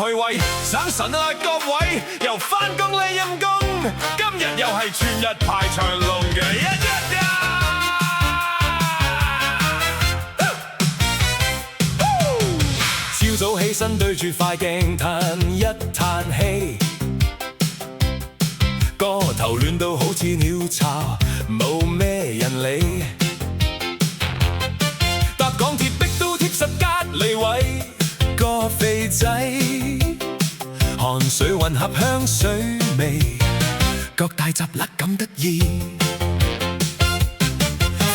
去喂，省神啊各位，又返工呢陰公，今日又係全日排長龍嘅一日啊！朝早起身對住塊鏡嘆一嘆氣，個頭亂到好似鳥巢，冇咩人理。搭港鐵逼到貼實隔離位，個肥仔汗水混合香水味，腳大雜甩咁得意。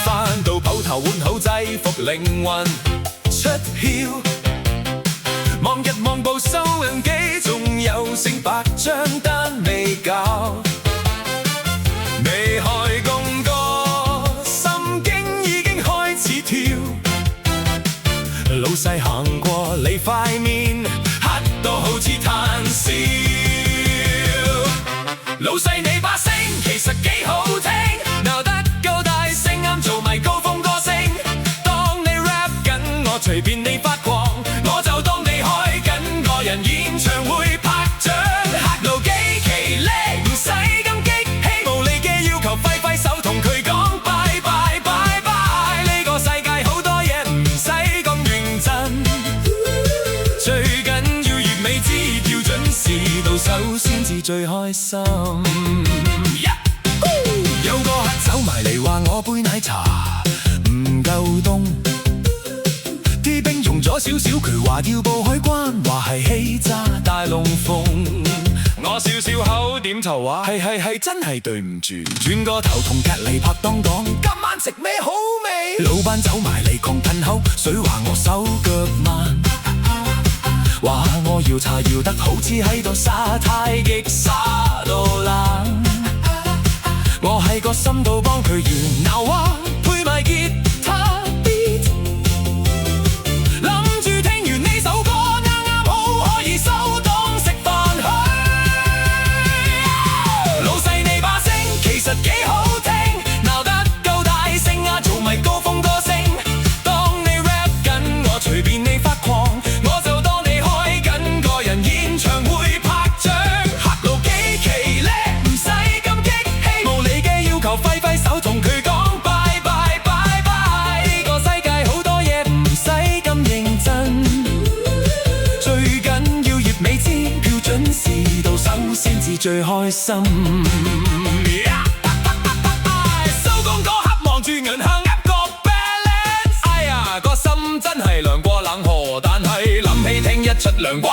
返到鋪頭換好制服，靈魂出竅。望日望部收銀機，仲有成百張單未交，未開工個心經已經開始跳。老細行過你塊面，黑到好似炭燒。老細你把聲其實幾好聽，鬧得夠大聲，啱做埋高峰歌星。當你 rap 緊我，隨便你發狂，我就當你開緊個人演唱會拍掌。客路幾奇叻，唔使咁激氣，無理嘅要求揮揮手同佢講拜拜拜拜。呢個世界好多嘢唔使咁認真，最緊要月尾支票準時到手先至最開心。有個客走埋嚟話我杯奶茶唔夠凍，啲冰溶咗少少，佢話要報海關，話係欺詐大龍鳳。我笑笑口點頭話係真係對唔住，轉個頭同隔離拍檔講今晚食咩好味。老闆走埋嚟狂噴口水，話我手腳慢，話我搖茶搖得好似喺度耍太極耍到冷。我喺個心度幫佢圓鬧話，配埋吉他 beat， 諗住聽完呢首歌啱啱好可以收檔食飯去。老細你把聲其實幾好聽，鬧得夠大聲啊，做埋高峰歌星。當你 rap 緊我，隨便你發狂，我就當你開緊個人演唱會拍掌。客路幾奇叻，唔使咁激氣，無理嘅要求揮揮手同佢講拜拜拜拜。呢個世界好多嘢唔使咁認真，最緊要月尾支票準時到手先至最開心。收工嗰刻望住銀杏一個 balance， 哎呀個心真係涼過冷河，但係諗起聽日出涼瓜